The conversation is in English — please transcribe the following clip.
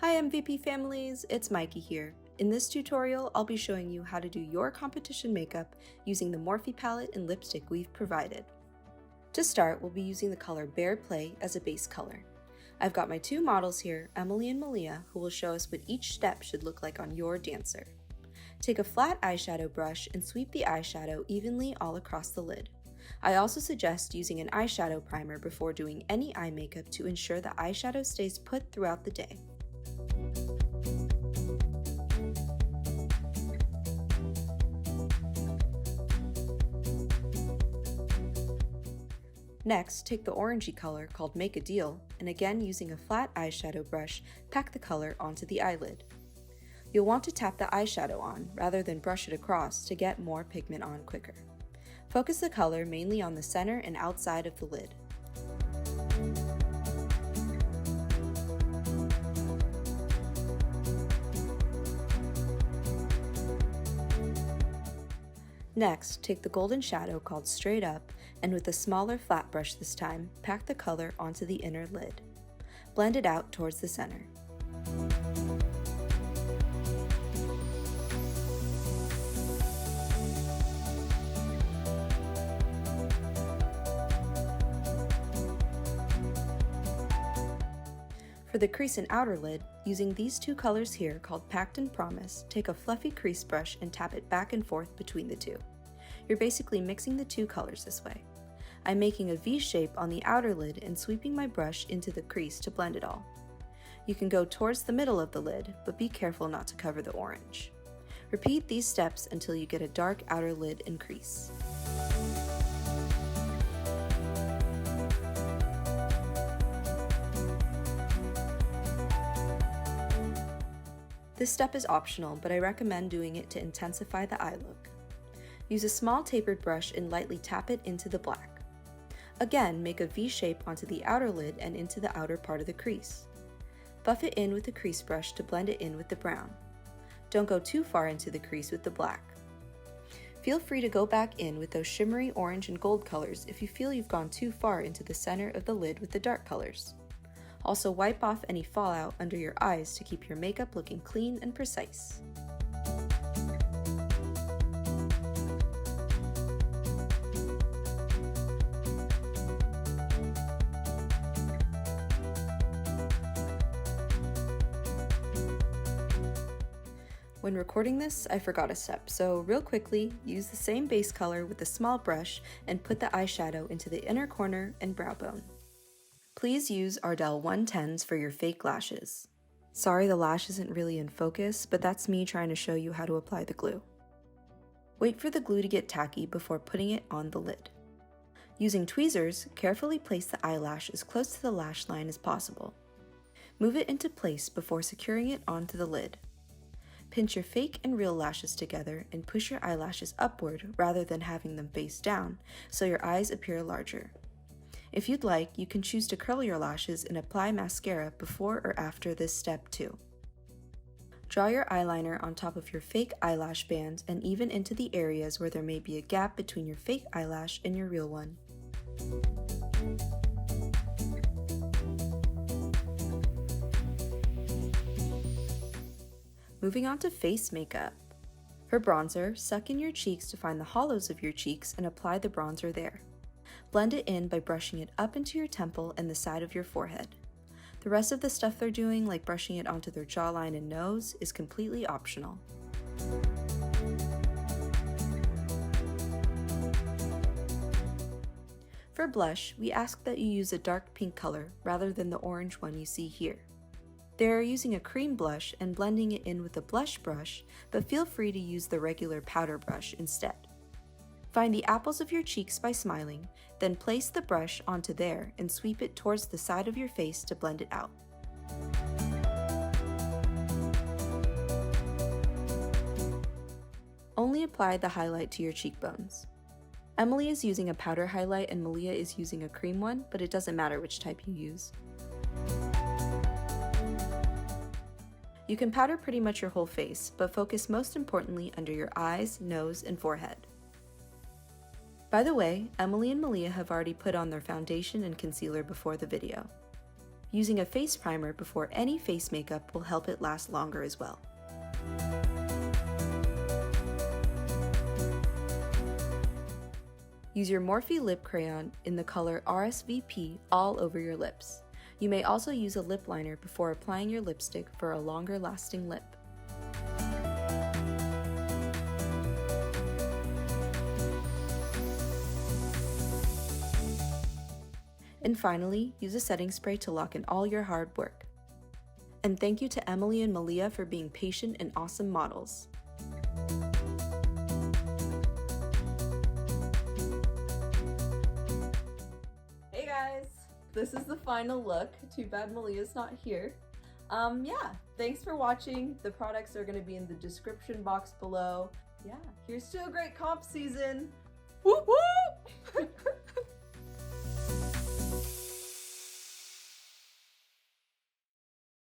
Hi MVP families, it's Mikey here. In this tutorial, I'll be showing you how to do your competition makeup using the Morphe palette and lipstick we've provided. To start, we'll be using the color Bare Play as a base color. I've got my two models here, Emily and Malia, who will show us what each step should look like on your dancer. Take a flat eyeshadow brush and sweep the eyeshadow evenly all across the lid. I also suggest using an eyeshadow primer before doing any eye makeup to ensure the eyeshadow stays put throughout the day. Next, take the orangey color called Make a Deal, and again using a flat eyeshadow brush, pack the color onto the eyelid. You'll want to tap the eyeshadow on rather than brush it across to get more pigment on quicker. Focus the color mainly on the center and outside of the lid. Next, take the golden shadow called Straight Up, and with a smaller flat brush this time, pack the color onto the inner lid. Blend it out towards the center. For the crease and outer lid, using these two colors here called Pact and Promise, take a fluffy crease brush and tap it back and forth between the two. You're basically mixing the two colors this way. I'm making a V shape on the outer lid and sweeping my brush into the crease to blend it all. You can go towards the middle of the lid, but be careful not to cover the orange. Repeat these steps until you get a dark outer lid and crease. This step is optional, but I recommend doing it to intensify the eye look. Use a small tapered brush and lightly tap it into the black. Again, make a V shape onto the outer lid and into the outer part of the crease. Buff it in with a crease brush to blend it in with the brown. Don't go too far into the crease with the black. Feel free to go back in with those shimmery orange and gold colors if you feel you've gone too far into the center of the lid with the dark colors. Also, wipe off any fallout under your eyes to keep your makeup looking clean and precise. When recording this, I forgot a step, so real quickly, use the same base color with a small brush and put the eyeshadow into the inner corner and brow bone. Please use Ardell 110s for your fake lashes. Sorry the lash isn't really in focus, but that's me trying to show you how to apply the glue. Wait for the glue to get tacky before putting it on the lid. Using tweezers, carefully place the eyelash as close to the lash line as possible. Move it into place before securing it onto the lid. Pinch your fake and real lashes together and push your eyelashes upward rather than having them face down so your eyes appear larger. If you'd like, you can choose to curl your lashes and apply mascara before or after this step too. Draw your eyeliner on top of your fake eyelash band and even into the areas where there may be a gap between your fake eyelash and your real one. Moving on to face makeup. For bronzer, suck in your cheeks to find the hollows of your cheeks and apply the bronzer there. Blend it in by brushing it up into your temple and the side of your forehead. The rest of the stuff they're doing, like brushing it onto their jawline and nose, is completely optional. For blush, we ask that you use a dark pink color rather than the orange one you see here. They are using a cream blush and blending it in with a blush brush, but feel free to use the regular powder brush instead. Find the apples of your cheeks by smiling, then place the brush onto there and sweep it towards the side of your face to blend it out. Only apply the highlight to your cheekbones. Emily is using a powder highlight and Malia is using a cream one, but it doesn't matter which type you use. You can powder pretty much your whole face, but focus most importantly under your eyes, nose, and forehead. By the way, Emily and Malia have already put on their foundation and concealer before the video. Using a face primer before any face makeup will help it last longer as well. Use your Morphe lip crayon in the color RSVP all over your lips. You may also use a lip liner before applying your lipstick for a longer lasting lip. And finally, use a setting spray to lock in all your hard work. And thank you to Emily and Malia for being patient and awesome models. Hey guys, this is the final look. Too bad Malia's not here. Yeah, thanks for watching. The products are going to be in the description box below. Yeah, here's to a great comp season. Whoop whoop!